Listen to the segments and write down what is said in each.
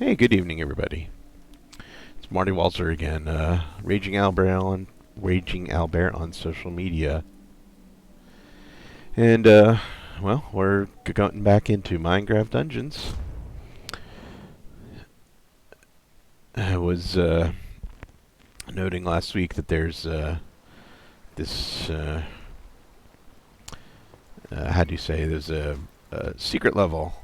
Hey, good evening, everybody. It's Marty Walzer again, Raging Owlbear on social media, and well, we're going back into Minecraft Dungeons. I was noting last week that there's this how do you say? There's a secret level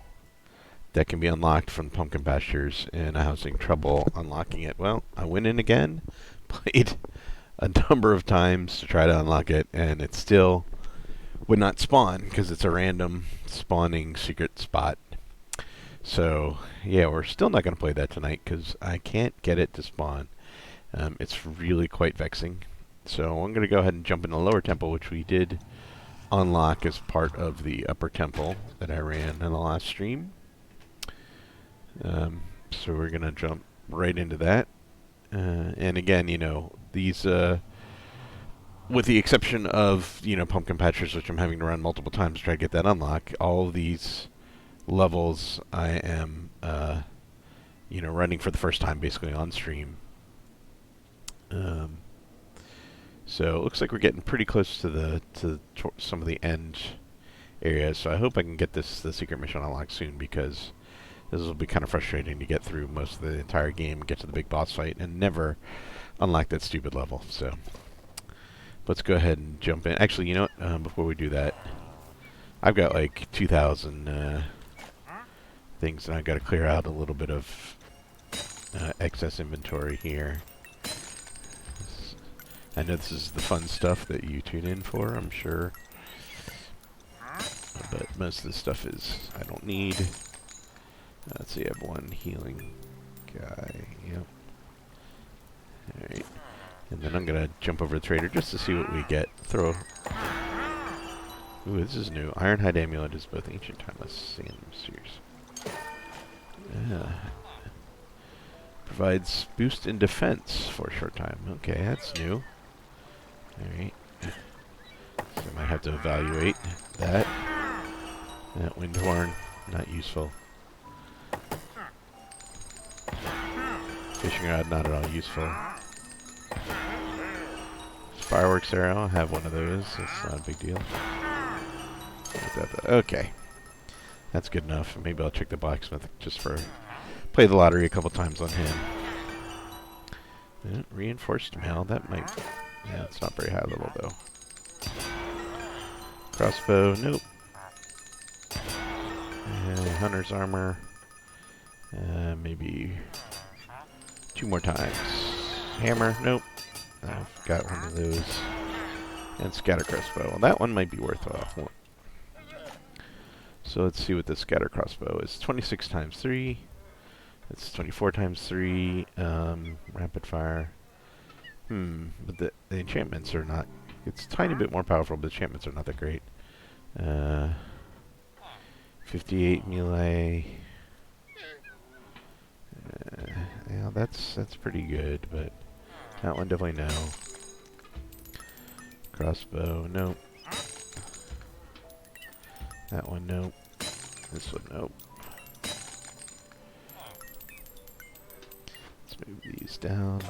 that can be unlocked from pumpkin pastures, and I was having trouble unlocking it. Well, I went in again, played a number of times to try to unlock it, and it still would not spawn because it's a random spawning secret spot. So, yeah, we're still not going to play that tonight because I can't get it to spawn. It's really quite vexing. So I'm going to go ahead and jump in the lower temple, which we did unlock as part of the upper temple that I ran in the last stream. So we're going to jump right into that. And again, you know, these, with the exception of, you know, pumpkin patches, which I'm having to run multiple times to try to get that unlock, all of these levels I am, you know, running for the first time basically on stream. So it looks like we're getting pretty close to some of the end areas. So I hope I can get the secret mission unlocked soon, because this will be kind of frustrating to get through most of the entire game, get to the big boss fight, and never unlock that stupid level. So let's go ahead and jump in. Actually, you know what? Before we do that, I've got like 2,000 things, and I've got to clear out a little bit of excess inventory here. I know this is the fun stuff that you tune in for, I'm sure. But most of this stuff is I don't need. Let's see, I have one healing guy. Yep. Alright. And then I'm going to jump over to the trader just to see what we get. Throw. Ooh, this is new. Ironhide Amulet is both ancient, timeless, and mysterious. Provides boost in defense for a short time. Okay, that's new. Alright. So I might have to evaluate that. That wind horn, not useful. Fishing rod, not at all useful. Fireworks arrow, I have one of those. That's not a big deal. Okay. That's good enough. Maybe I'll check the blacksmith just for... play the lottery a couple times on him. Reinforced mail, that might... yeah, it's not very high level, though. Crossbow, nope. Hunter's armor. Maybe 2 more times. Hammer, nope. I've got one of those. And scatter crossbow. Well, that one might be worthwhile. So let's see what the scatter crossbow is. 26 times 3. It's 24 times 3. Rapid fire. But the enchantments are not... it's a tiny bit more powerful, but the enchantments are not that great. 58 melee. Yeah, that's pretty good, but that one definitely no. Crossbow, nope. That one, nope. This one, nope. Let's move these down.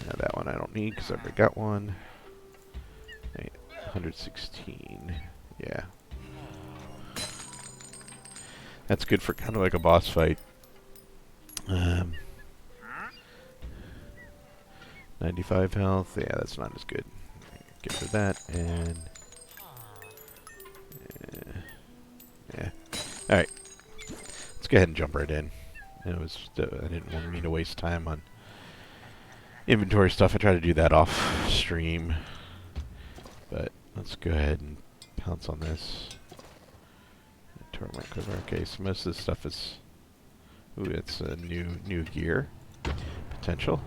Now that one I don't need because I've already got one. 116. Yeah. That's good for kind of like a boss fight. 95 health. Yeah, that's not as good. Get rid of that, and... yeah. Alright. Let's go ahead and jump right in. I didn't mean to waste time on inventory stuff. I try to do that off stream. But let's go ahead and pounce on this. Torment quiver. Okay, so most of this stuff is... ooh, it's a new gear. Potential.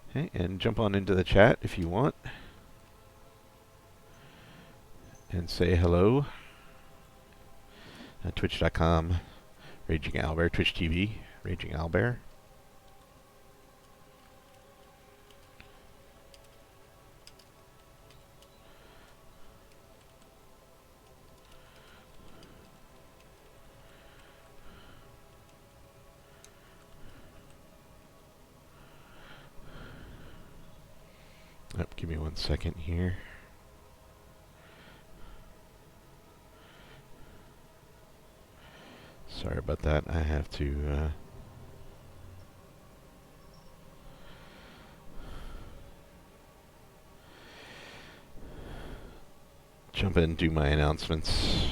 Okay, and jump on into the chat if you want. And say hello. Twitch.com, Raging Owlbear, Twitch TV, Raging Owlbear. Oh, give me 1 second here. Sorry about that. I have to jump in and do my announcements.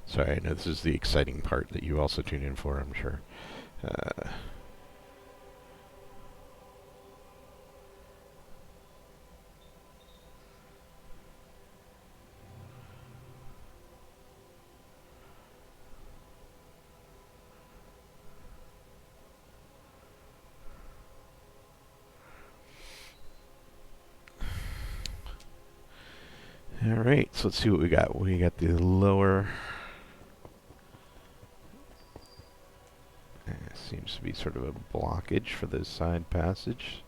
Sorry, I know this is the exciting part that you also tune in for, I'm sure. Alright, so let's see what we got. We got the lower... seems to be sort of a blockage for the side passage.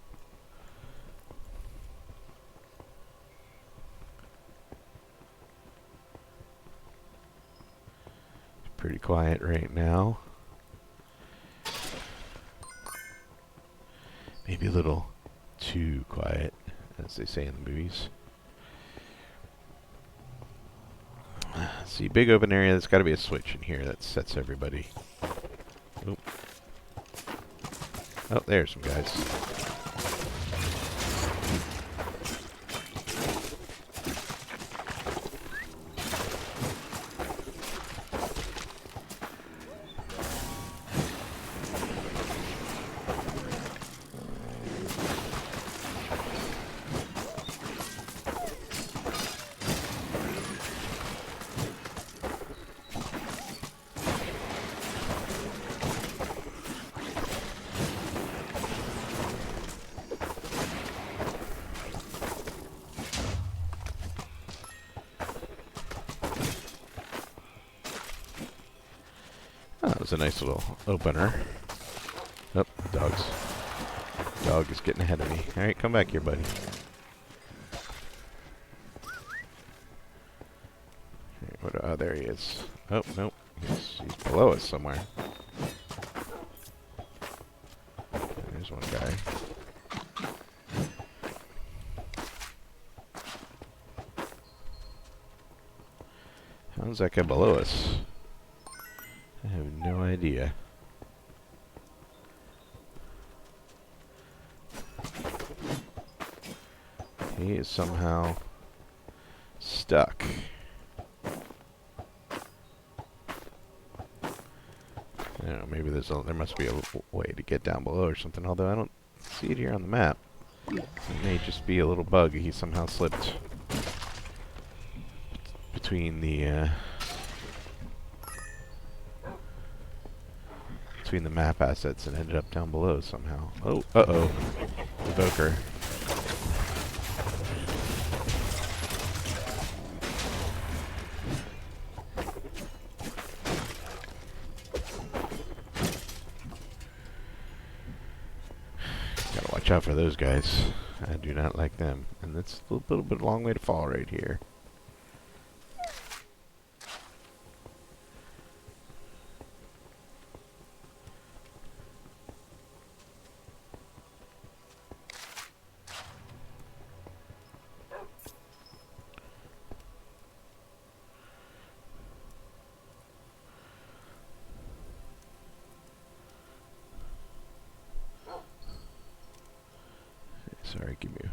Pretty quiet right now. Maybe a little too quiet, as they say in the movies. See, big open area, there's got to be a switch in here that sets everybody. Oop. Oh, there's some guys. Oh, that was a nice little opener. Oh, dogs. Dog is getting ahead of me. Alright, come back here, buddy. Oh, there he is. Oh, nope. He's below us somewhere. There's one guy. How's that guy below us? I have no idea. He is somehow stuck. I don't know, maybe there must be a way to get down below or something, although I don't see it here on the map. It may just be a little bug. He somehow slipped between the map assets and ended up down below somehow. Oh, uh-oh. Evoker. Gotta watch out for those guys. I do not like them. And it's a little bit long way to fall right here. Sorry, give me a...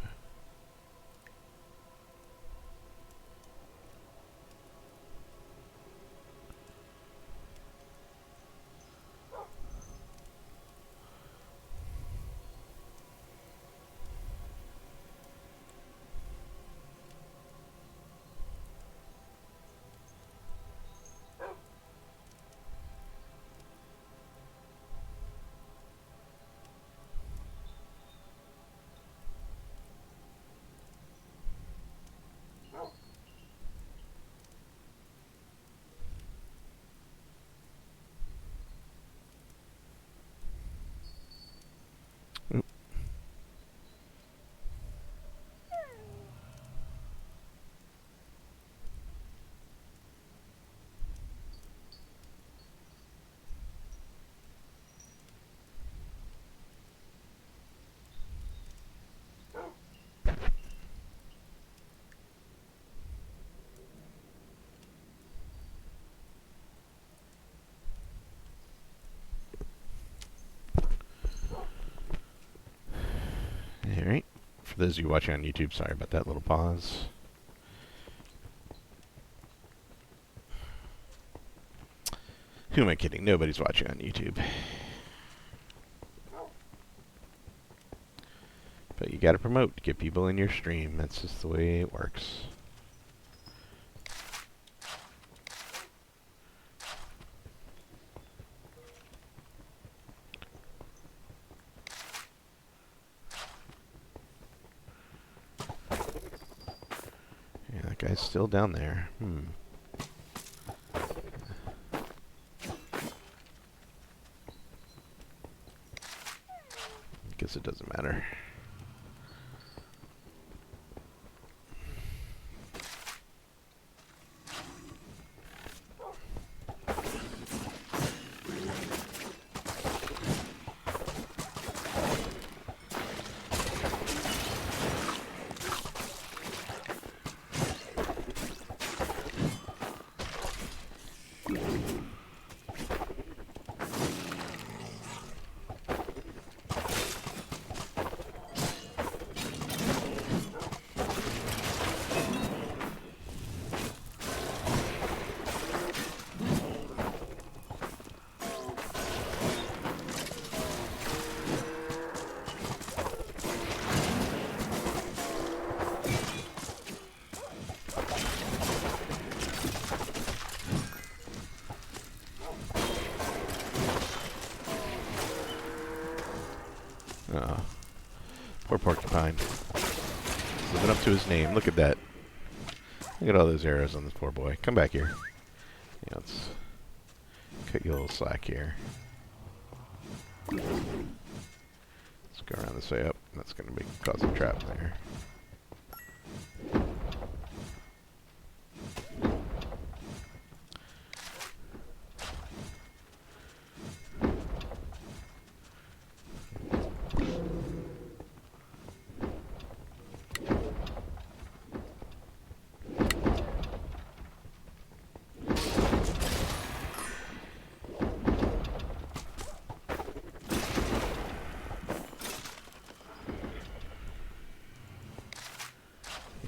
For those of you watching on YouTube, sorry about that little pause. Who am I kidding? Nobody's watching on YouTube. But you gotta promote, get people in your stream. That's just the way it works. Yeah, that guy's still down there. Guess it doesn't matter. Oh, poor porcupine. Living up to his name. Look at that. Look at all those arrows on this poor boy. Come back here. Yeah, let's cut you a little slack here. Let's go around this way up. That's going to cause a trap there.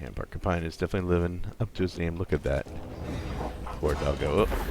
Yeah, porcupine is definitely living up to his name. Look at that. Poor doggo. Oh.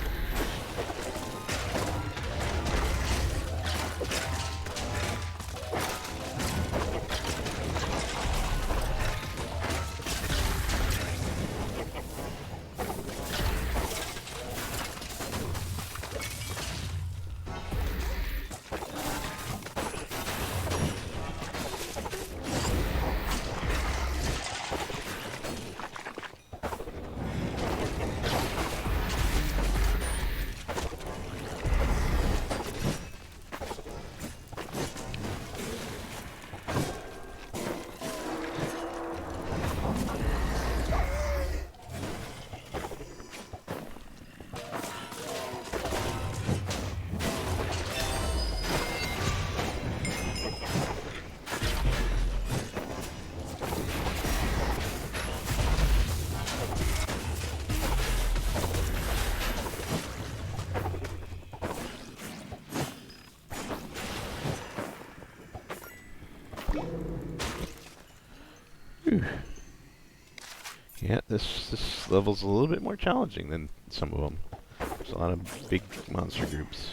Whew. Yeah, this level's a little bit more challenging than some of them. There's a lot of big monster groups.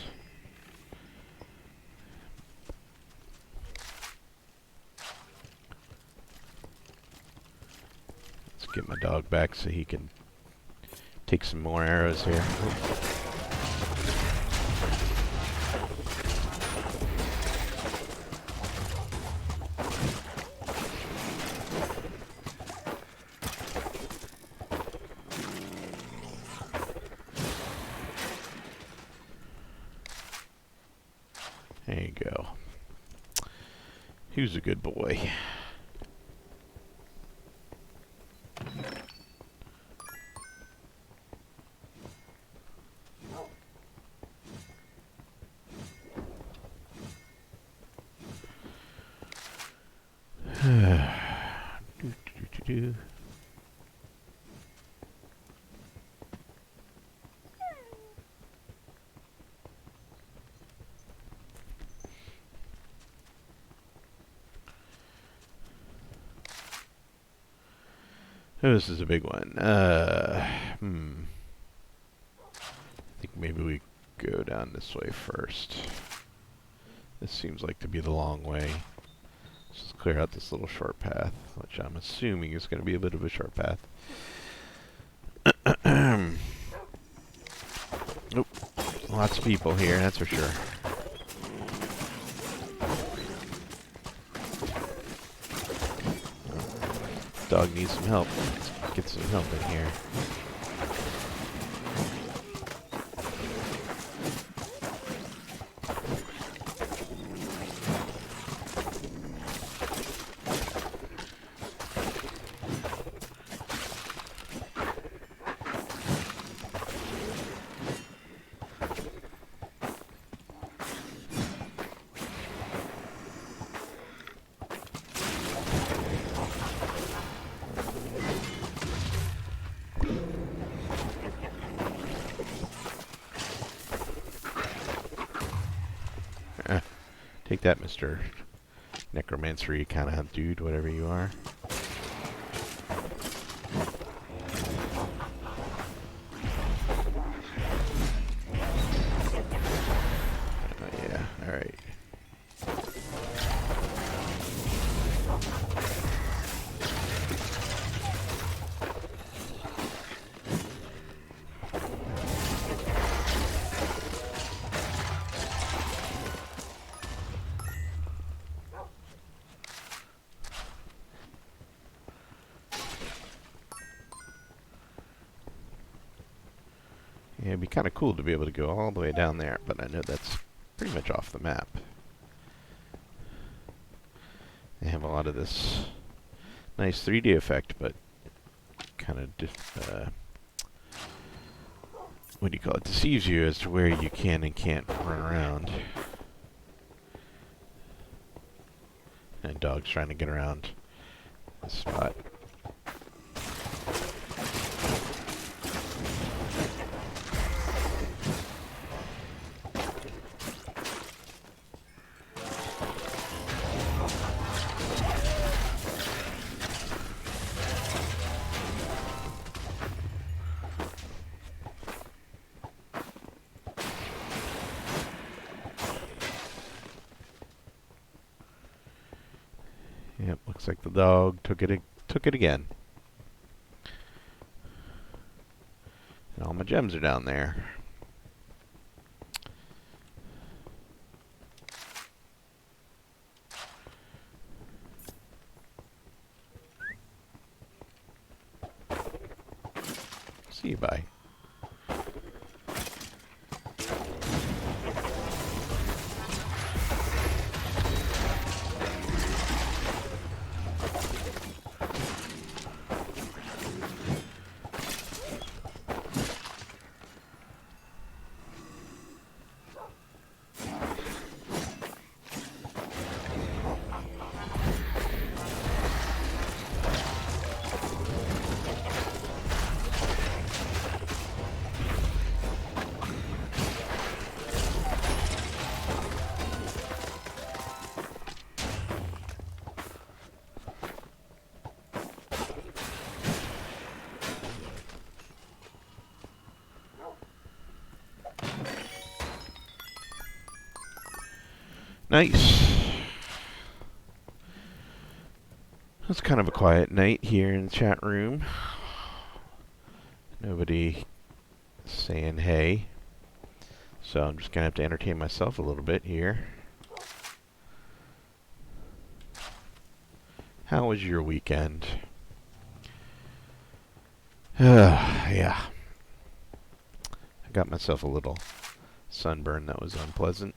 Let's get my dog back so he can take some more arrows here. Oh. There you go. Who's a good boy? Do. Oh, this is a big one. I think maybe we go down this way first. This seems like to be the long way. Let's just clear out this little short path, which I'm assuming is going to be a bit of a short path. Nope. Lots of people here, that's for sure. Dog needs some help. Let's get some help in here. Take that, Mr. Necromancer kind of dude, whatever you are. Yeah, alright. Yeah, it'd be kind of cool to be able to go all the way down there, but I know that's pretty much off the map. They have a lot of this nice 3D effect, but kind of, what do you call it, deceives you as to where you can and can't run around. And dogs trying to get around this spot. Yep, looks like the dog took it again. And all my gems are down there. See you, bye. Nice. It's kind of a quiet night here in the chat room. Nobody saying hey. So I'm just going to have to entertain myself a little bit here. How was your weekend? Yeah. I got myself a little sunburn that was unpleasant.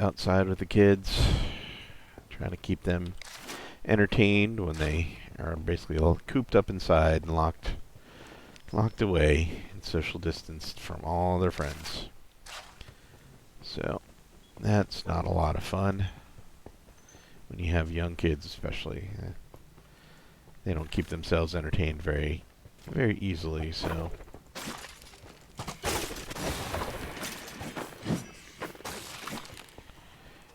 Outside with the kids, trying to keep them entertained when they are basically all cooped up inside and locked away and social distanced from all their friends. So that's not a lot of fun when you have young kids, especially. They don't keep themselves entertained very, very easily. So.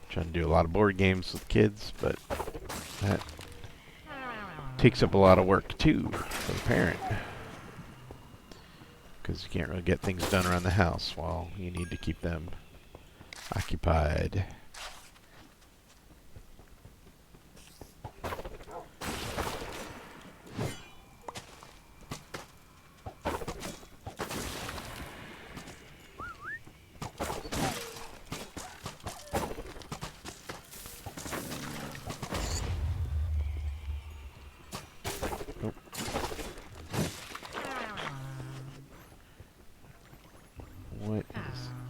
Trying to do a lot of board games with kids, but that takes up a lot of work too for the parent, because you can't really get things done around the house while you need to keep them occupied.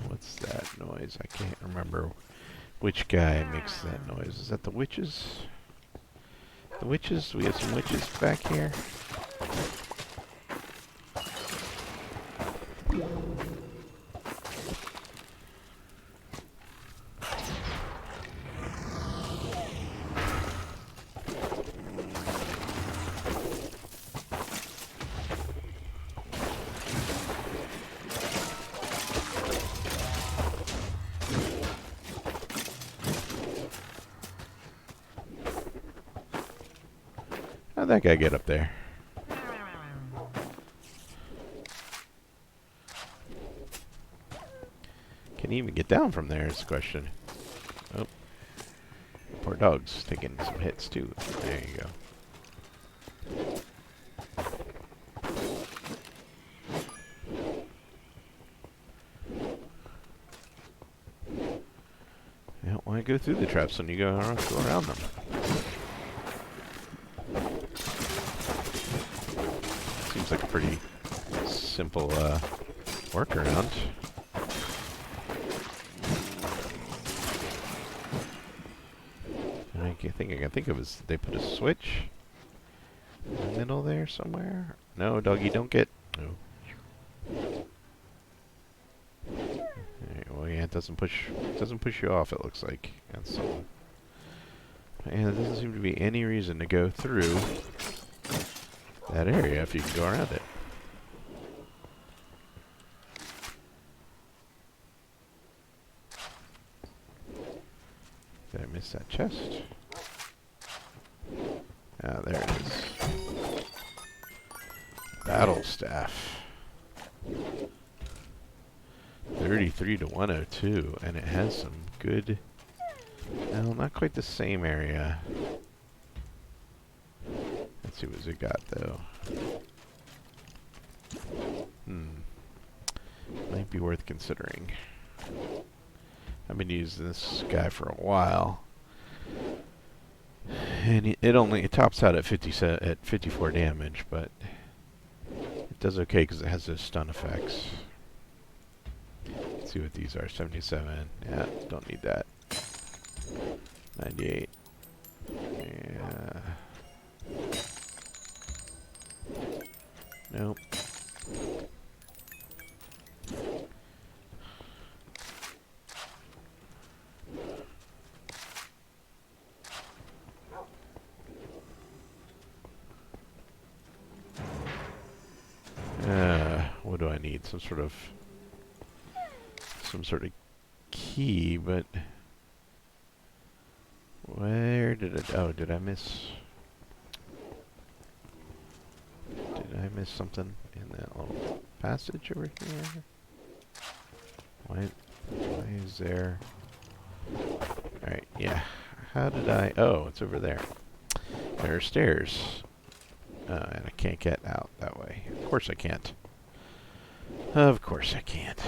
What's that noise? I can't remember which guy makes that noise. Is that the witches? The witches? We have some witches back here. How'd that guy get up there? Can he even get down from there is the question. Oh. Poor dog's taking some hits too. There you go. You don't want to go through the traps when you go around them. Seems like a pretty simple workaround. The only thing I can think of is they put a switch in the middle there somewhere. No, doggy, don't get. No. Right, well, yeah, it doesn't push you off. It looks like that's something. And there doesn't seem to be any reason to go through that area if you can go around it. Did I miss that chest? Ah, there it is. Battle staff. 33 to 102, and it has some good. Well, not quite the same area. Let's see what's it got though. Might be worth considering. I've been using this guy for a while, and it tops out at 54 damage, but it does okay because it has those stun effects. Let's see what these are. 77. Yeah, don't need that. 98. Yeah. Nope. What do I need? Some sort of key, but where did it? Oh, did I miss? Did I miss something in that little passage over here? Why is there? Alright, yeah. How did I? Oh, it's over there. There are stairs. And I can't get out that way. Of course I can't. Of course I can't.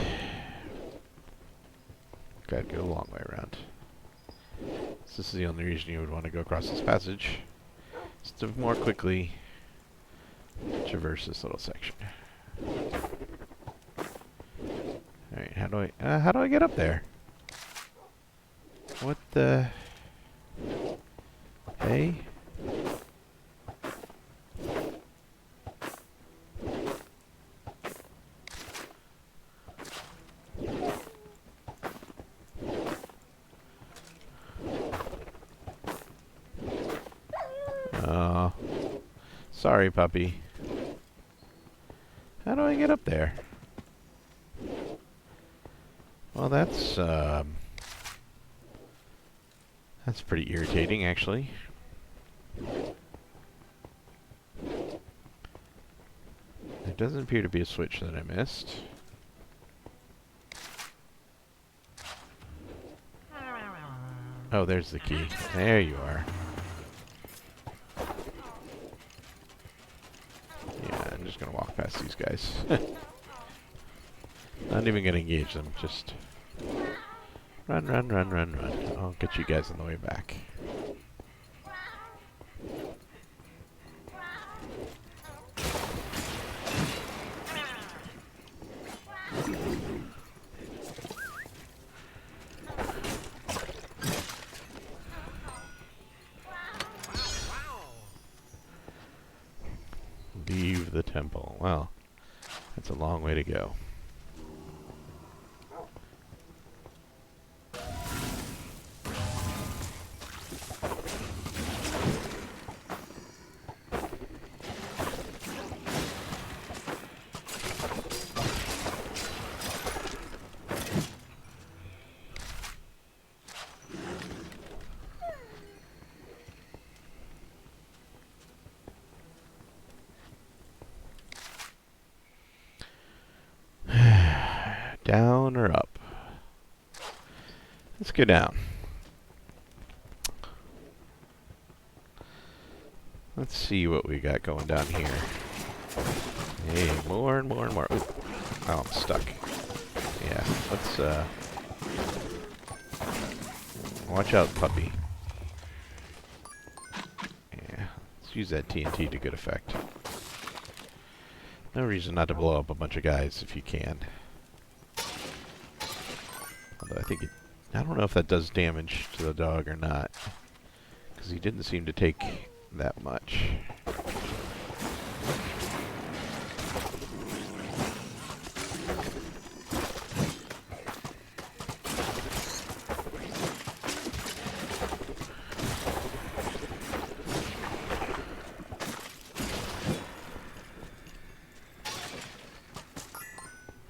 Gotta go a long way around. So this is the only reason you would want to go across this passage. Is to more quickly traverse this little section. Alright, how do I get up there? What the? Hey? Oh, sorry, puppy. How do I get up there? Well, that's That's pretty irritating, actually. There doesn't appear to be a switch that I missed. Oh, there's the key. There you are. Yeah, I'm just gonna walk past these guys. Not even gonna engage them, just run, run, run, run, run. I'll get you guys on the way back. Leave the temple. Well, that's a long way to go. Down or up? Let's go down. Let's see what we got going down here. Hey, more and more and more. Ooh. Oh, I'm stuck. Yeah, let's watch out, puppy. Yeah, let's use that TNT to good effect. No reason not to blow up a bunch of guys if you can. Although I don't know if that does damage to the dog or not, because he didn't seem to take that much.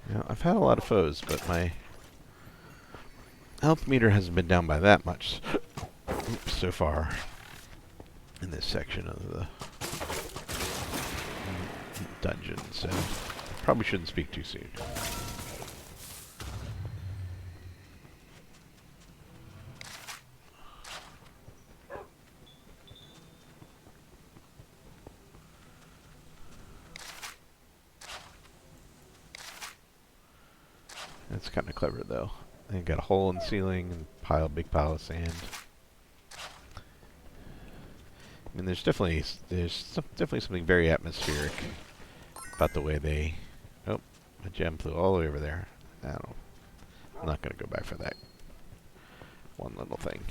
Now, I've had a lot of foes, but my health meter hasn't been down by that much so far in this section of the dungeon, so probably shouldn't speak too soon. That's kind of clever, though. They got a hole in the ceiling and big pile of sand. I mean, there's definitely something very atmospheric about the way they. Oh, a gem flew all the way over there. I'm not gonna go back for that one little thing.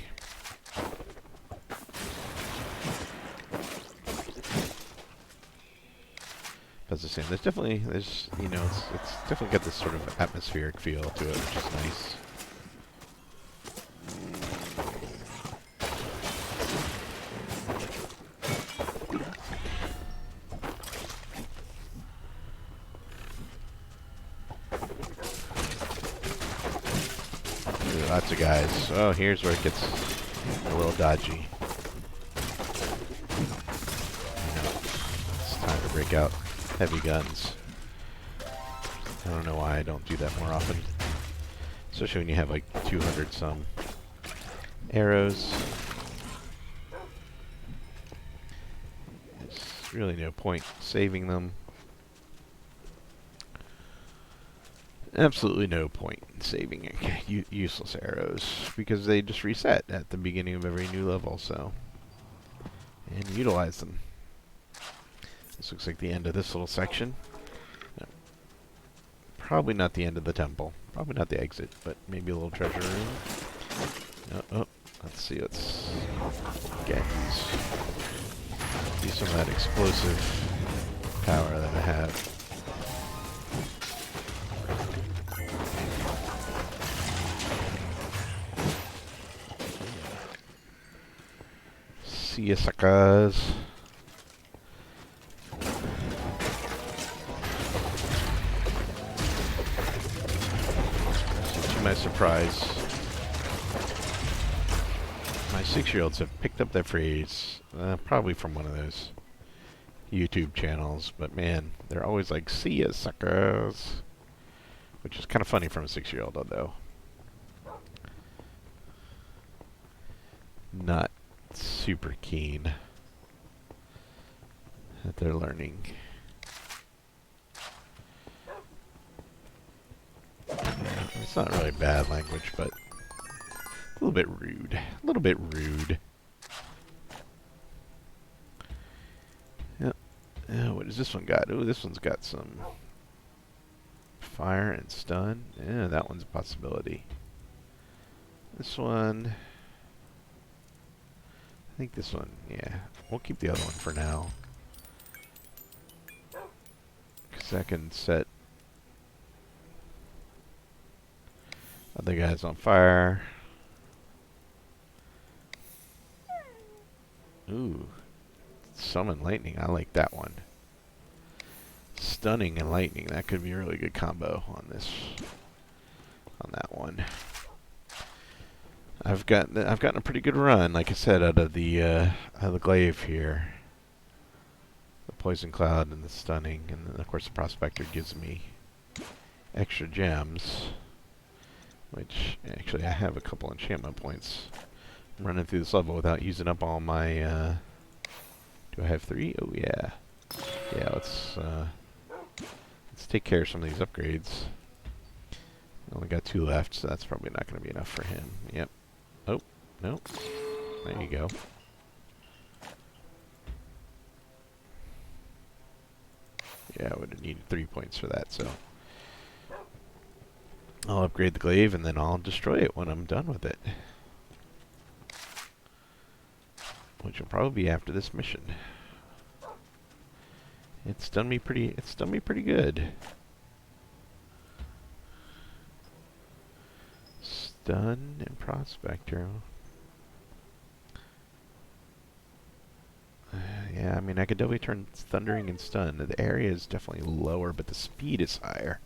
As I was saying, it's definitely got this sort of atmospheric feel to it, which is nice. Ooh, lots of guys. Oh, here's where it gets a little dodgy. It's time to break out heavy guns. I don't know why I don't do that more often. Especially when you have like 200 some arrows. There's really no point saving them. Absolutely no point in saving useless arrows, because they just reset at the beginning of every new level, so. And utilize them. This looks like the end of this little section. No. Probably not the end of the temple. Probably not the exit, but maybe a little treasure room. Oh, let's see, let's get use some of that explosive power that I have. See ya, suckers. So to my surprise, my 6-year-olds have picked up that phrase, probably from one of those YouTube channels, but man, they're always like, "See ya, suckers," which is kind of funny from a 6-year-old, although not super keen that they're learning. It's not really bad language, but a little bit rude. A little bit rude. Yep. What does this one got? Oh, this one's got some fire and stun. Yeah, that one's a possibility. This one, I think this one, yeah. We'll keep the other one for now, because that can set other guys on fire. Ooh. Summon lightning. I like that one. Stunning and lightning. That could be a really good combo on this. On that one. I've gotten a pretty good run, like I said, out of the glaive here. The poison cloud and the stunning, and then of course the prospector gives me extra gems, which actually I have a couple enchantment points. I'm running through this level without using up all my. Do I have 3? Oh yeah. Yeah, let's take care of some of these upgrades. I only got 2 left, so that's probably not going to be enough for him. Yep. Oh, no. There you go. Yeah, I would have needed 3 points for that, so I'll upgrade the glaive and then I'll destroy it when I'm done with it. Which will probably be after this mission. It's done me pretty good. Stun and prospector. Yeah, I mean I could definitely turn thundering and stun. The area is definitely lower, but the speed is higher.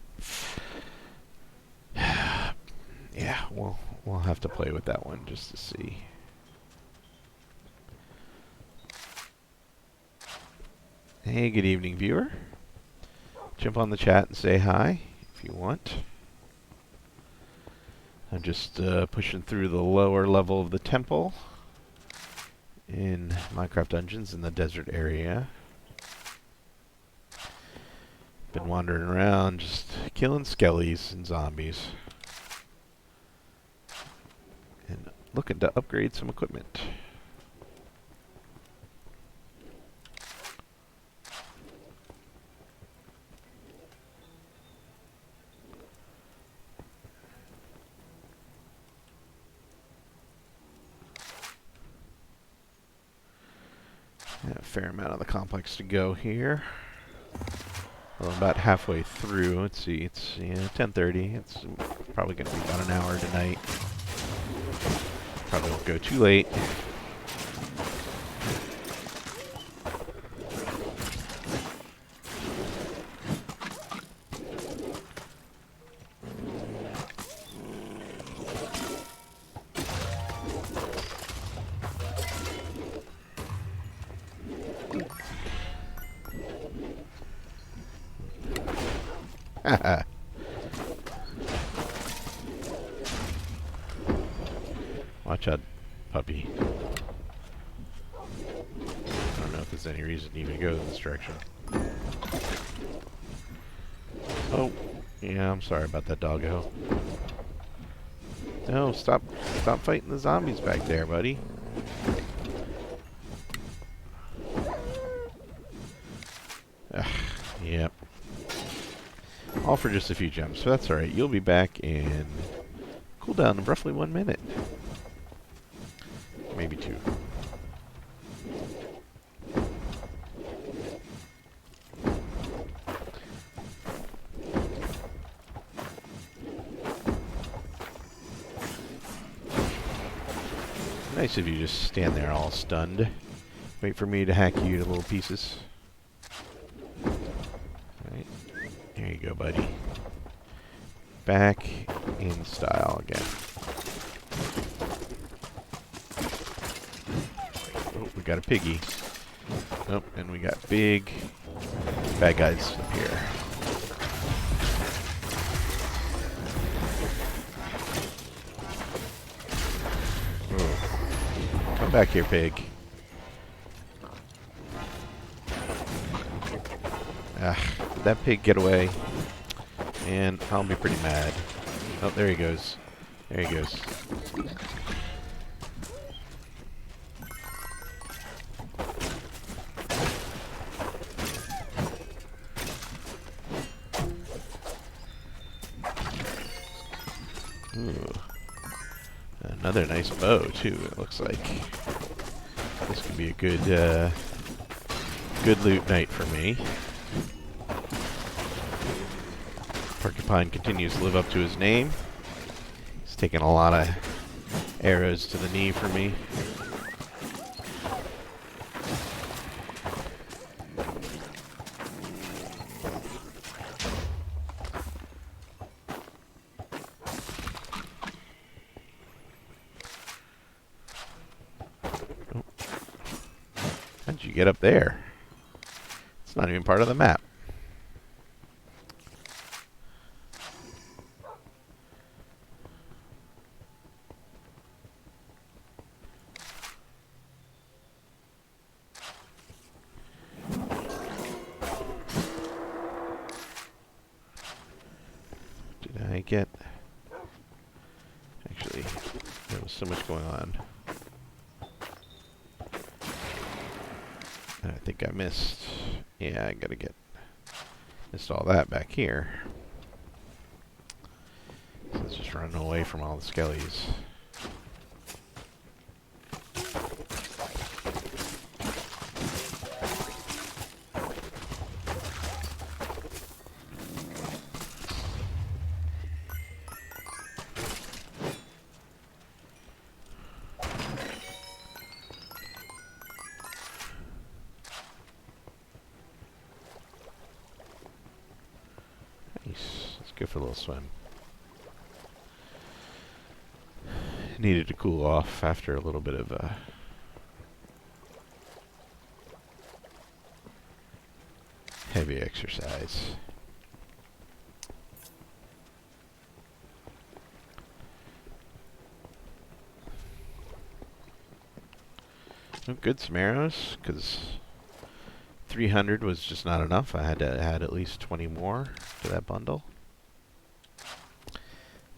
Yeah, we'll have to play with that one just to see. Hey, good evening, viewer. Jump on the chat and say hi if you want. I'm just pushing through the lower level of the temple in Minecraft Dungeons in the desert area. Been wandering around just killing skellies and zombies. And looking to upgrade some equipment. A fair amount of the complex to go here. Well, about halfway through. Let's see, it's 10:30. It's probably going to be about an hour tonight. Probably won't go too late. Watch out, puppy. I don't know if there's any reason to even go this direction. Oh, yeah, I'm sorry about that, doggo. No, stop fighting the zombies back there, buddy. Yep. All for just a few gems, so that's alright. You'll be back in cooldown of roughly 1 minute. Maybe 2. Nice if you just stand there all stunned. Wait for me to hack you to little pieces. Alright. There you go, buddy. Back in style again. got a piggy. Nope, and we got big bad guys up here. Ooh. Come back here, pig. Ah, did that pig get away? And I'll be pretty mad. Oh, there he goes. There he goes. Ooh. Another nice bow, too, it looks like. This could be a good, good loot night for me. Porcupine continues to live up to his name. He's taking a lot of arrows to the knee for me. Oh. How'd you get up there? It's not even part of the map. I get... Actually, there was so much going on. And I think I missed... Yeah, I gotta get... Missed all that back here. So it's just running away from all the skellies. Let's go for a little swim. Needed to cool off after a little bit of heavy exercise. Oh, good, some arrows, because 300 was just not enough. I had to add at least 20 more to that bundle.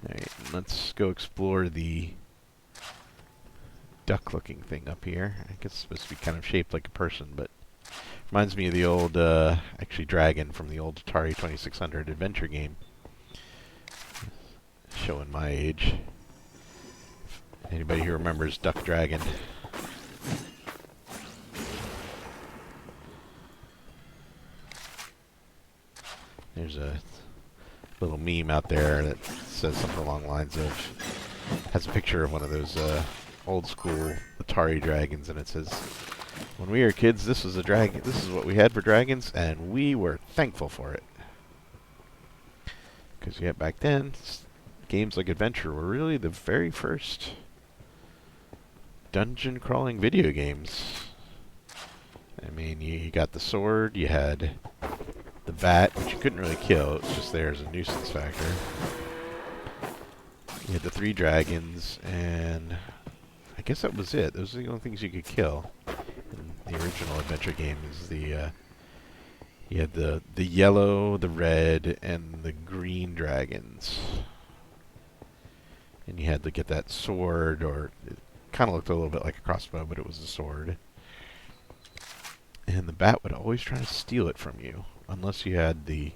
Alright, let's go explore the duck-looking thing up here. I guess it's supposed to be kind of shaped like a person, but reminds me of the old, actually dragon from the old Atari 2600 adventure game. Showing my age. Anybody who remembers Duck Dragon. There's a little meme out there that says something along the lines of, has a picture of one of those old school Atari dragons, and it says, when we were kids, this was a dragon, this is what we had for dragons, and we were thankful for it. Because yeah, back then, games like Adventure were really the very first dungeon crawling video games. I mean, you got the sword, you had the bat, which you couldn't really kill, it was just there as a nuisance factor. You had the 3 dragons, and I guess that was it. Those are the only things you could kill in the original adventure game. Is the you had the yellow, the red, and the green dragons, and you had to get that sword, or it kind of looked a little bit like a crossbow, but it was a sword. And the bat would always try to steal it from you, unless you had the,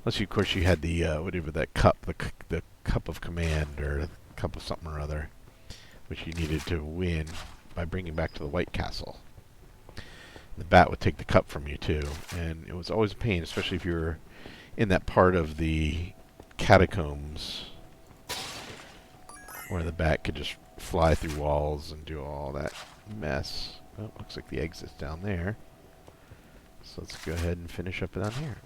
unless you, of course, you had the whatever that cup, the cup of command, or the cup of something or other, which you needed to win by bringing back to the White Castle. The bat would take the cup from you too, and it was always a pain, especially if you were in that part of the catacombs where the bat could just fly through walls and do all that mess. Oh, looks like the exit's down there. So let's go ahead and finish up down here.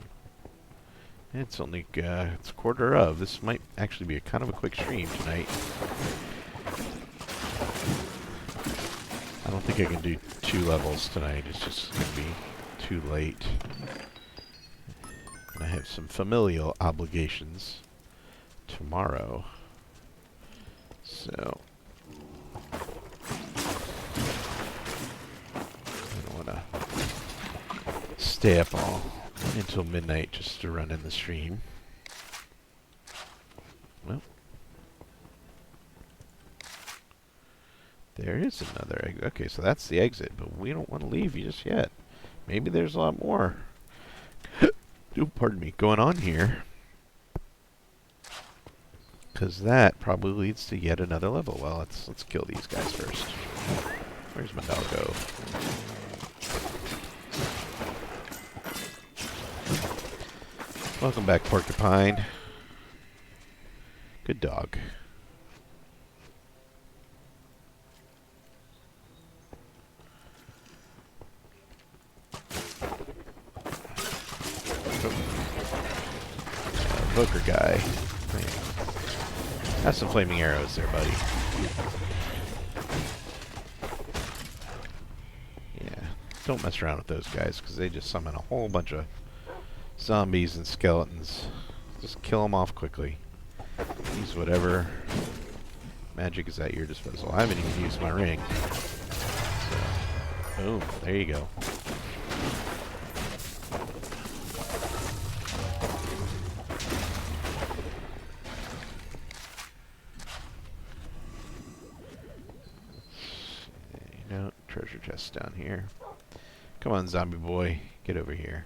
It's only it's a quarter of. This might actually be a kind of a quick stream tonight. I don't think I can do 2 levels tonight. It's just going to be too late. And I have some familial obligations tomorrow. So I don't want to stay up all until midnight just to run in the stream. Well, there is another exit. Okay, so that's the exit, but we don't want to leave just yet. Maybe there's a lot more. Ooh, pardon me, going on here. Because that probably leads to yet another level. Well, let's kill these guys first. Where's my doggo? Welcome back, Porcupine. Good dog. Booker guy. Man. Have some flaming arrows there, buddy. Yeah, don't mess around with those guys, because they just summon a whole bunch of zombies and skeletons. Just kill them off quickly. Use whatever magic is at your disposal. I haven't even used my ring. So, boom, there you go. Treasure chest down here. Come on, zombie boy. Get over here.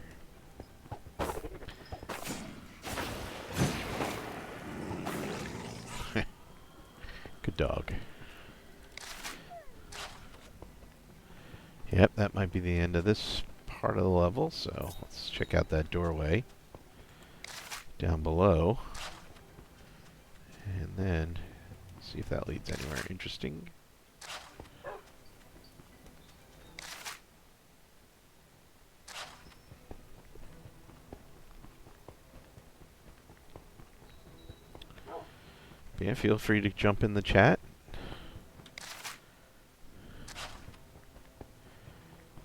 Good dog. Yep, that might be the end of this part of the level, so let's check out that doorway down below. And then see if that leads anywhere interesting. Yeah, feel free to jump in the chat.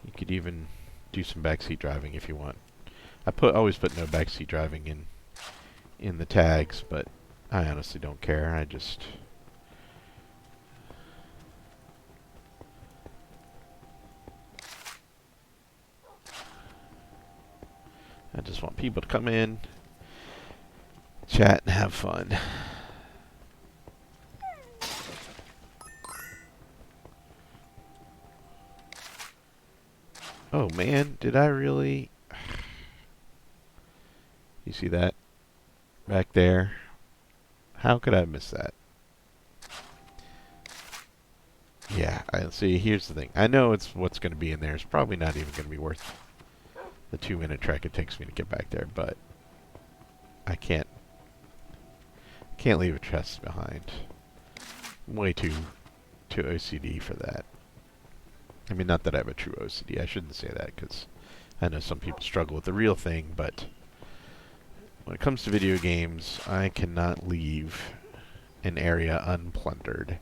You could even do some backseat driving if you want. I always put no backseat driving in the tags, but I honestly don't care. I just want people to come in, chat, and have fun. Oh man, did I really? You see that? Back there? How could I miss that? Yeah, I see, here's the thing. I know it's what's going to be in there. It's probably not even going to be worth the 2-minute trek it takes me to get back there, but I can't leave a chest behind. I'm way too OCD for that. I mean, not that I have a true OCD. I shouldn't say that, because I know some people struggle with the real thing, but when it comes to video games, I cannot leave an area unplundered.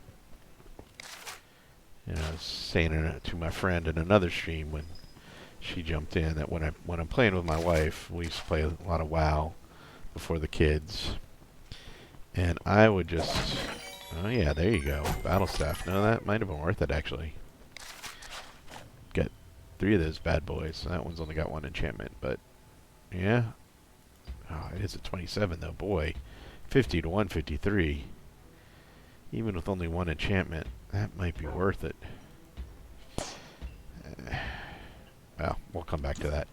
You know, I was saying to my friend in another stream when she jumped in that when I'm playing with my wife, we used to play a lot of WoW before the kids, and I would just, oh yeah, there you go, battle staff. No, that might have been worth it actually. Get 3 of those bad boys. That one's only got 1 enchantment, but yeah. Oh, it is a 27 though, boy. 50 to 153. Even with only 1 enchantment, that might be worth it. Well, we'll come back to that.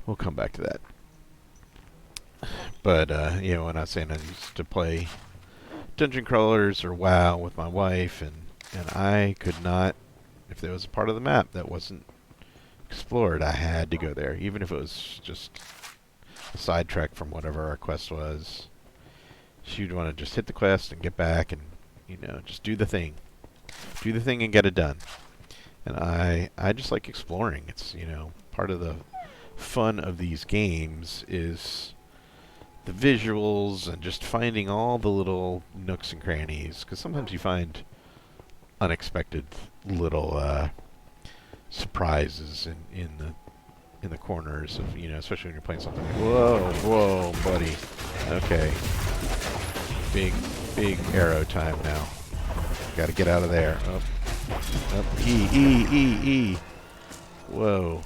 We'll come back to that. But, you know, when I was saying I used to play dungeon crawlers or WoW with my wife, and I could not, if there was a part of the map that wasn't explored, I had to go there, even if it was just a sidetrack from whatever our quest was. She'd want to just hit the quest and get back and, you know, just do the thing. Do the thing and get it done. And I just like exploring. It's, you know, part of the fun of these games is the visuals and just finding all the little nooks and crannies. Because sometimes you find unexpected little surprises in the corners of, you know, especially when you're playing something like, whoa, buddy. Okay. Big arrow time now. Gotta get out of there. Up. E. Whoa.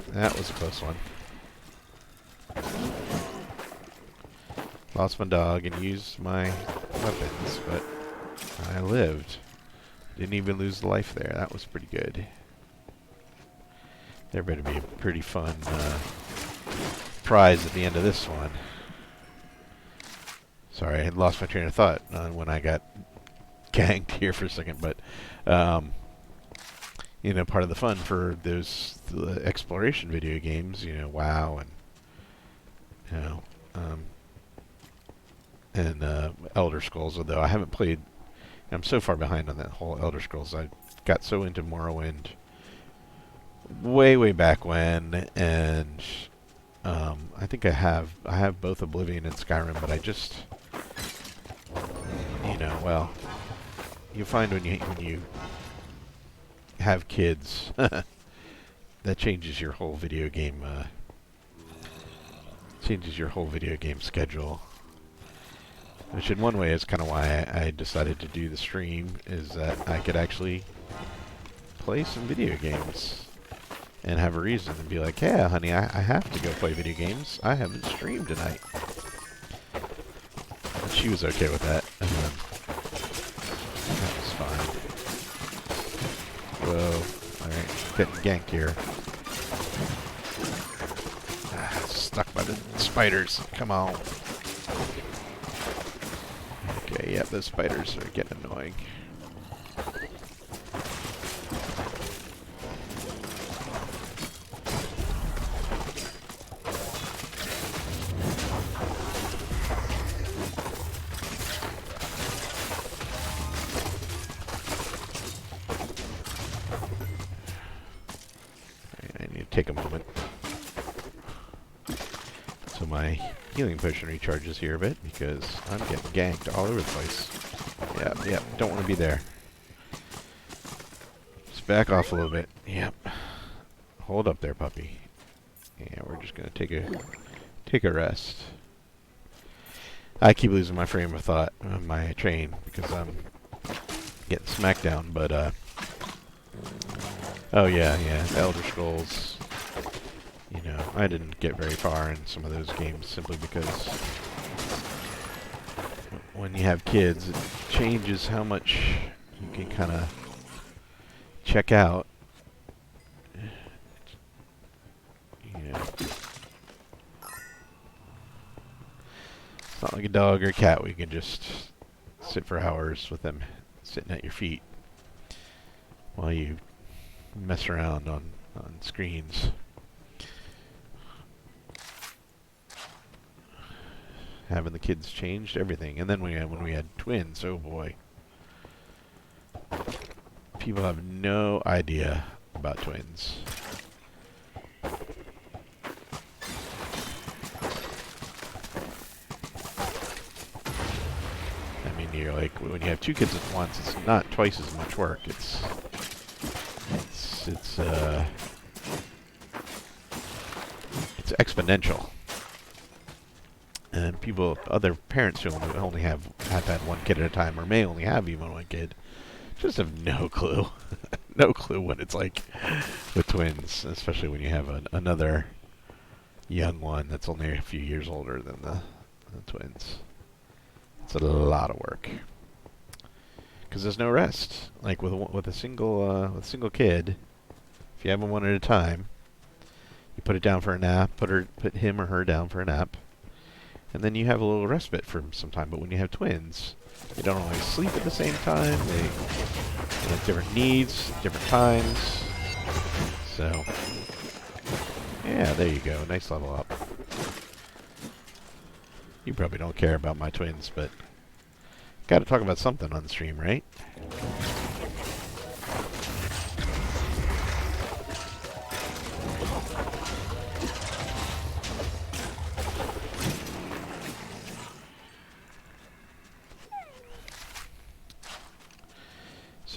That was a close one. Lost my dog and used my weapons, but I lived. Didn't even lose the life there. That was pretty good. There better be a pretty fun prize at the end of this one. Sorry, I had lost my train of thought when I got ganked here for a second, but you know, part of the fun for those exploration video games, you know, WoW and you know, and Elder Scrolls. Although I haven't played, I'm so far behind on that whole Elder Scrolls. I got so into Morrowind way back when, and I think I have both Oblivion and Skyrim, but I just, you know, well, you find when you have kids, that changes your whole video game schedule. Which in one way is kind of why I decided to do the stream, is that I could actually play some video games and have a reason and be like, yeah, honey, I have to go play video games. I haven't streamed tonight. And she was okay with that. And that was fine. Whoa. Alright, getting ganked here. Stuck by the spiders. Come on. Okay, yeah, those spiders are getting annoying. I need to take a moment. So my healing potion recharges here a bit because I'm getting ganked all over the place. Yeah, don't want to be there. Just back off a little bit. Yep. Hold up there, puppy. Yeah, we're just gonna take a rest. I keep losing my frame of thought on my train because I'm getting smacked down, but oh yeah, Elder Scrolls. You know, I didn't get very far in some of those games simply because when you have kids, it changes how much you can kind of check out. You know, it's not like a dog or a cat where you can just sit for hours with them sitting at your feet while you mess around on screens. Having the kids changed everything. And then when we had twins, oh boy. People have no idea about twins. I mean, you're like, when you have two kids at once, it's not twice as much work. It's exponential. And other parents who only have had one kid at a time, or may only have even one kid, just have no clue. No clue what it's like with twins, especially when you have another young one that's only a few years older than the twins. It's a lot of work. Because there's no rest. Like with a single kid, if you have them one at a time, you put it down for a nap, put him or her down for a nap, and then you have a little respite for some time. But when you have twins, they don't always sleep at the same time. They have different needs, different times. So, yeah, there you go. Nice level up. You probably don't care about my twins, but gotta talk about something on the stream, right?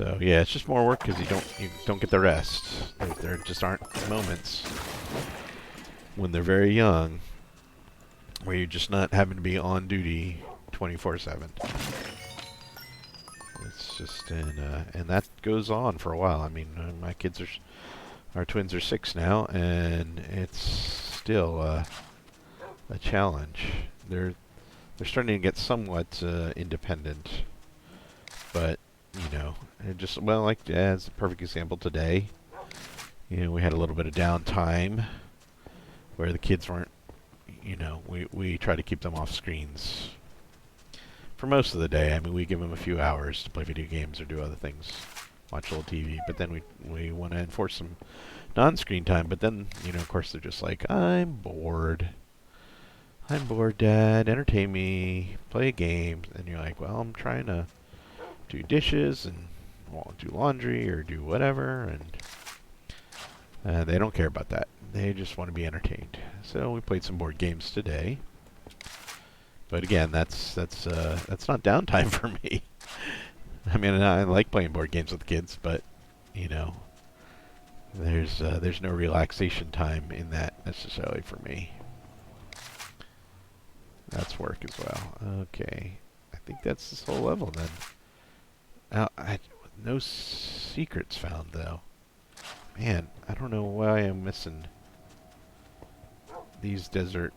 So yeah, it's just more work because you don't get the rest. There just aren't moments when they're very young where you're just not having to be on duty 24/7. It's just and that goes on for a while. I mean, my kids our twins are 6 now, and it's still a challenge. They're starting to get somewhat independent, but you know, it just like as a perfect example today. You know, we had a little bit of downtime where the kids weren't. You know, we try to keep them off screens for most of the day. I mean, we give them a few hours to play video games or do other things, watch a little TV. But then we want to enforce some non-screen time. But then, you know, of course, they're just like, I'm bored. I'm bored, Dad. Entertain me. Play a game. And you're like, well, I'm trying to do dishes and do laundry or do whatever. And they don't care about that. They just want to be entertained. So we played some board games today. But again, that's not downtime for me. I mean, I like playing board games with the kids, but you know, there's no relaxation time in that necessarily for me. That's work as well. Okay, I think that's this whole level then. Now, no secrets found though. Man, I don't know why I'm missing these desert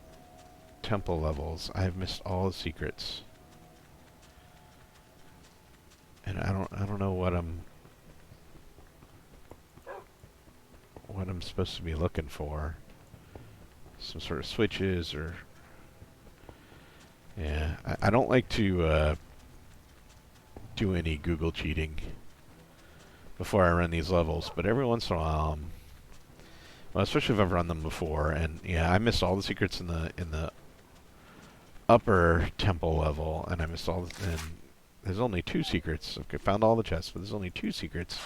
temple levels. I've missed all the secrets. And I don't know what I'm supposed to be looking for. Some sort of switches or yeah, I don't like to do any Google cheating before I run these levels, but every once in a while, well, especially if I've run them before, and yeah, I missed all the secrets in the upper temple level, and I missed all. And there's only 2 secrets. I've found all the chests, but there's only 2 secrets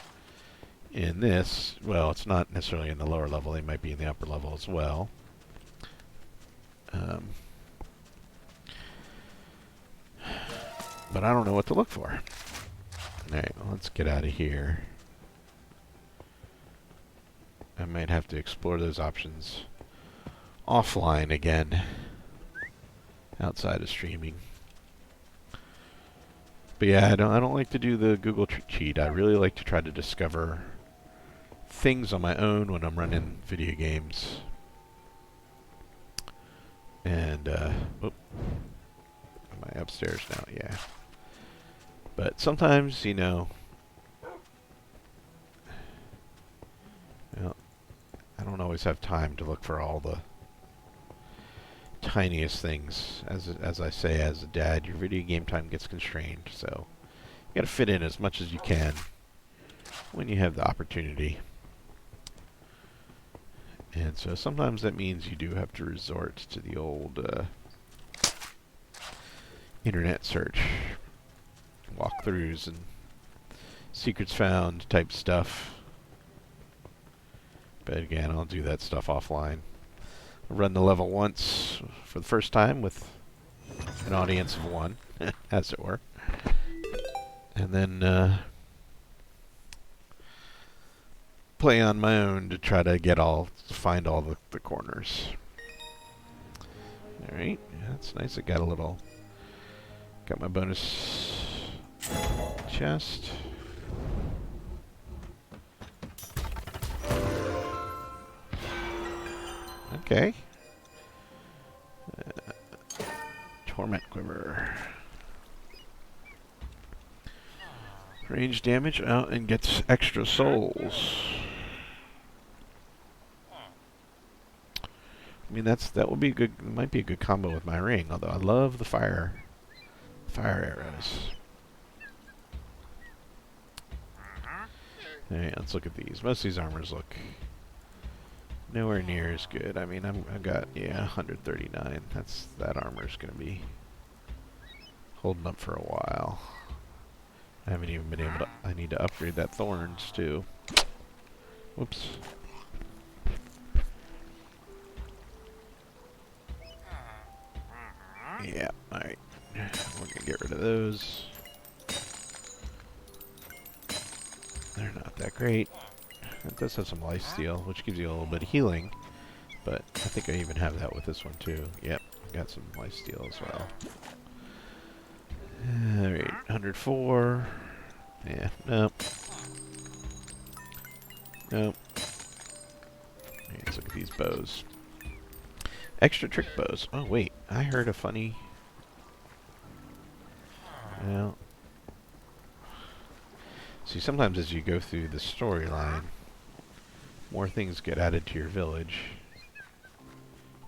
in this. Well, it's not necessarily in the lower level. They might be in the upper level as well. But I don't know what to look for. All right, well, let's get out of here. I might have to explore those options offline again, outside of streaming. But yeah, I don't like to do the Google cheat. I really like to try to discover things on my own when I'm running video games. And am I upstairs now? Yeah. But sometimes, you know, I don't always have time to look for all the tiniest things. As I say, as a dad, your video game time gets constrained, so you got to fit in as much as you can when you have the opportunity. And so sometimes that means you do have to resort to the old internet search, walkthroughs and secrets found type stuff. But again, I'll do that stuff offline. I'll run the level once for the first time with an audience of 1, as it were. And then play on my own to try to find all the corners. Alright, that's nice. I got my bonus chest. Okay. Torment Quiver. Range damage out and gets extra souls. I mean, that would be good. Might be a good combo with my ring. Although I love the fire arrows. Alright, let's look at these. Most of these armors look nowhere near as good. I mean, I've got 139. That armor's gonna be holding up for a while. I haven't even been able to. I need to upgrade that thorns too. Whoops. Yeah. All right. We're gonna get rid of those. that great. It does have some lifesteal, which gives you a little bit of healing. But I think I even have that with this one too. Yep, got some lifesteal as well. Alright, 104. Yeah, nope. Nope. Let's look at these bows. Extra trick bows. Oh wait, I heard a funny... Well... See, sometimes as you go through the storyline, more things get added to your village.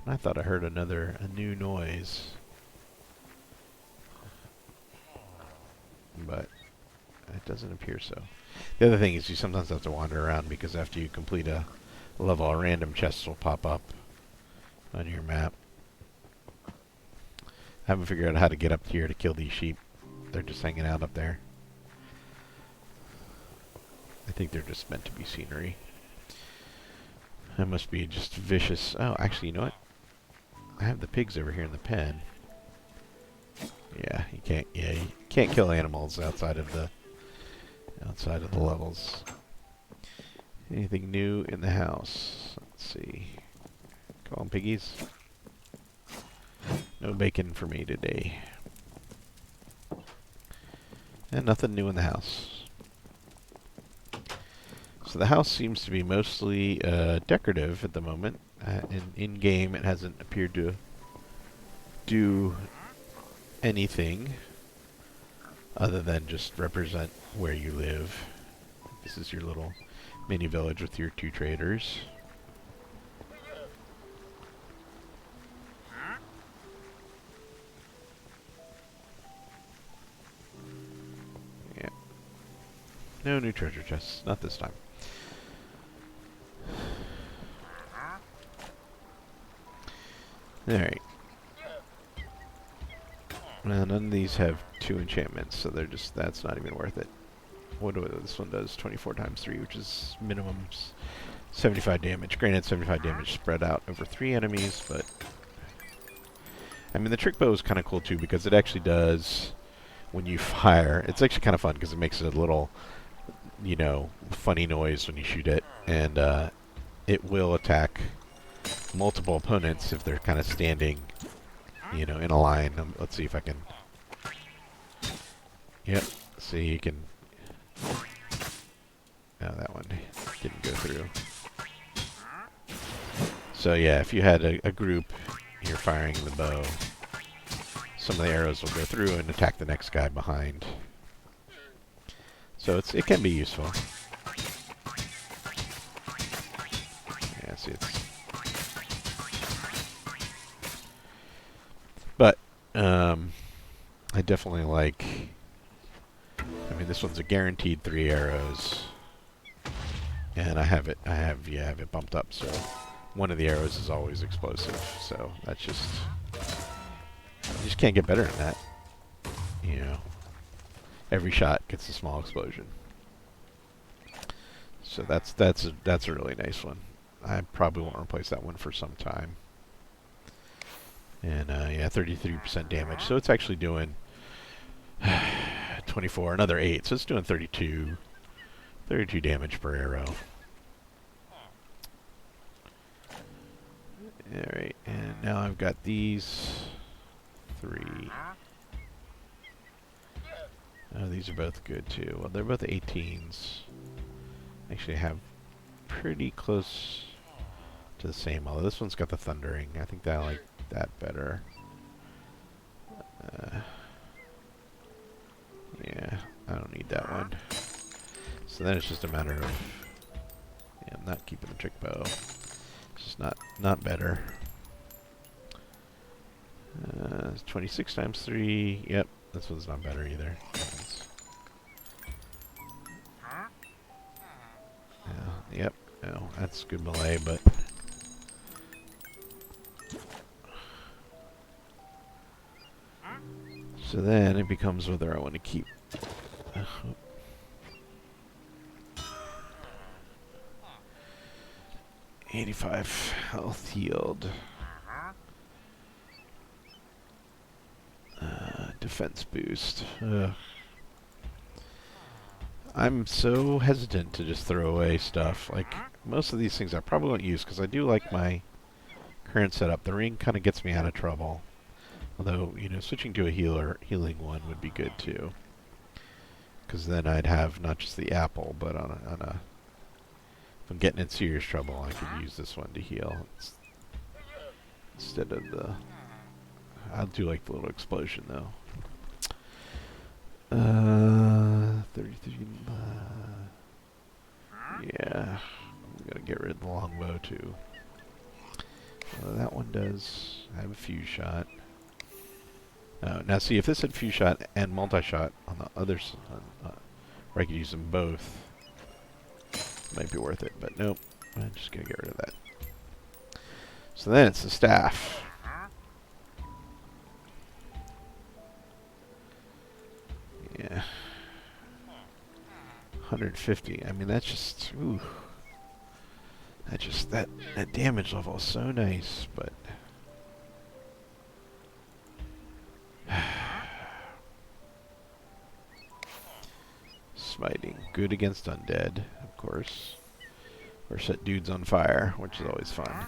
I thought I heard a new noise. But it doesn't appear so. The other thing is you sometimes have to wander around because after you complete a level, a random chest will pop up on your map. I haven't figured out how to get up here to kill these sheep. They're just hanging out up there. I think they're just meant to be scenery. That must be just vicious. Oh, actually, you know what? I have the pigs over here in the pen. Yeah, you can't. Yeah, you can't kill animals outside of the levels. Anything new in the house? Let's see. Come on, piggies. No bacon for me today. And nothing new in the house. So the house seems to be mostly decorative at the moment. In-game, it hasn't appeared to do anything other than just represent where you live. This is your little mini village with your 2 traders. Yeah. No new treasure chests. Not this time. Alright. Well, none of these have 2 enchantments, so they're just, that's not even worth it. This one does 24 times 3, which is minimum 75 damage. Granted, 75 damage spread out over 3 enemies, but... I mean, the trick bow is kind of cool, too, because it actually does, when you fire, it's actually kind of fun, because it makes a little, you know, funny noise when you shoot it, and it will attack multiple opponents if they're kind of standing, you know, in a line. Let's see if I can... Yep, see, you can... No, that one didn't go through. So yeah, if you had a group, you're firing the bow, some of the arrows will go through and attack the next guy behind. So it can be useful. Yeah, see, but I definitely like... I mean, this one's a guaranteed 3 arrows, and I have it bumped up, so one of the arrows is always explosive. So that's just, you just can't get better than that. You know, every shot gets a small explosion. So that's a really nice one. I probably won't replace that one for some time. And yeah, 33% damage. So it's actually doing 24, another 8. So it's doing 32 damage per arrow. Alright, and now I've got these 3. Oh, these are both good too. Well, they're both 18s. Actually, I have pretty close to the same, although this one's got the thundering. I think I like that better. Yeah, I don't need that one. So then it's just a matter of, yeah, I'm not keeping the trick bow. It's just not better. 26 times 3. Yep, this one's not better either. Yep. No, that's good melee, but so then it becomes whether I want to keep 85 health healed. Defense boost. I'm so hesitant to just throw away stuff. Like, most of these things I probably won't use because I do like my current setup. The ring kind of gets me out of trouble. Although, you know, switching to a healing one would be good too. Because then I'd have not just the apple, but if I'm getting in serious trouble, I could use this one to heal instead of the. I'll do like the little explosion though. 33. Yeah, we gotta get rid of the longbow too. That one does have a fuse shot. Now see, if this had fuse shot and multi-shot on the other side, where I could use them both, might be worth it, but nope. I'm just gonna get rid of that. So then it's the staff. Yeah. 150. I mean, that's just, ooh. That damage level is so nice, but smiting, good against undead, of course, or set dudes on fire, which is always fun.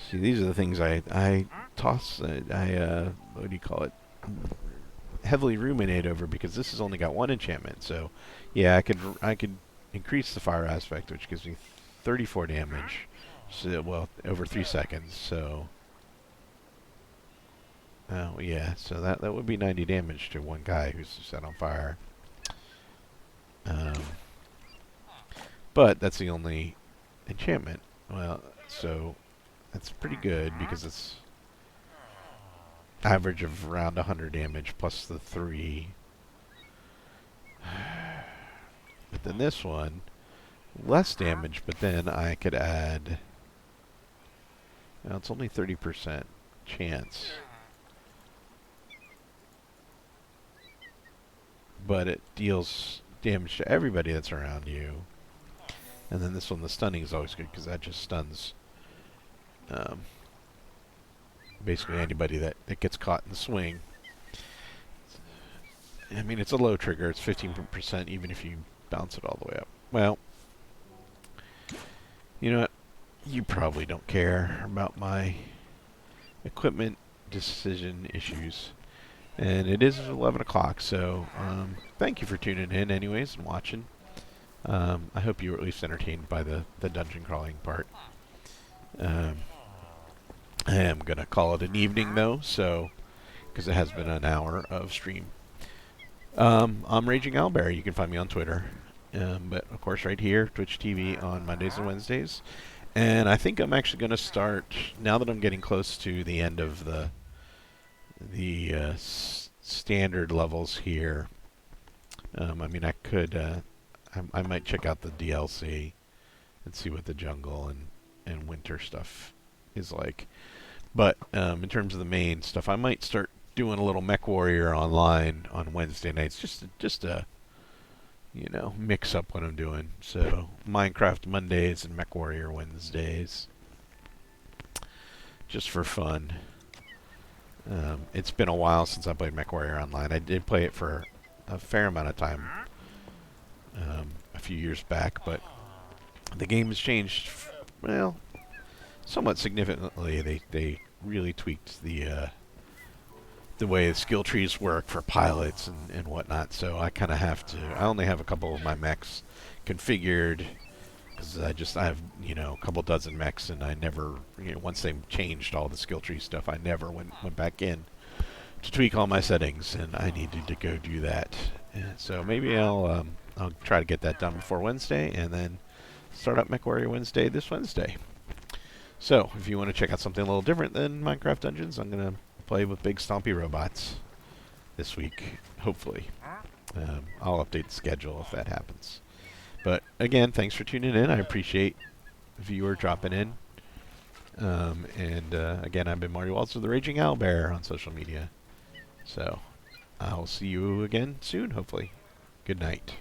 See, these are the things I toss. What do you call it? Heavily ruminate over because this has only got one enchantment. So, yeah, I could increase the fire aspect, which gives me 34 damage. So, well, over 3 seconds. So, oh yeah, so that would be 90 damage to one guy who's set on fire. But that's the only enchantment. Well, so. That's pretty good because it's average of around 100 damage plus the 3. But then this one, less damage, but then I could add. Well, it's only 30% chance. But it deals damage to everybody that's around you. And then this one, the stunning is always good because that just stuns. Basically anybody that gets caught in the swing. I mean, it's a low trigger. It's 15% even if you bounce it all the way up. Well, you know what? You probably don't care about my equipment decision issues. And it is 11 o'clock, so thank you for tuning in anyways and watching. I hope you were at least entertained by the dungeon crawling part. I am going to call it an evening, though, so because it has been an hour of stream. I'm Raging Owlbear. You can find me on Twitter. But, of course, right here, Twitch TV on Mondays and Wednesdays. And I think I'm actually going to start, now that I'm getting close to the end of the standard levels here. I mean, I could, I might check out the DLC and see what the jungle and winter stuff is like. But in terms of the main stuff, I might start doing a little Mech Warrior online on Wednesday nights, just to, you know, mix up what I'm doing. So Minecraft Mondays and Mech Warrior Wednesdays, just for fun. It's been a while since I played Mech Warrior online. I did play it for a fair amount of time a few years back, but the game has changed, well, somewhat significantly. They really tweaked the way the skill trees work for pilots and whatnot. So I kind of have to. I only have a couple of my mechs configured because I have, you know, a couple dozen mechs, and I never, you know, once they changed all the skill tree stuff, I never went back in to tweak all my settings, and I needed to go do that. So maybe I'll try to get that done before Wednesday, and then start up Mech Warrior Wednesday this Wednesday. So, if you want to check out something a little different than Minecraft Dungeons, I'm going to play with big stompy robots this week, hopefully. I'll update the schedule if that happens. But, again, thanks for tuning in. I appreciate the viewer dropping in. Again, I've been Marty Waltz of the Raging Owlbear on social media. So, I'll see you again soon, hopefully. Good night.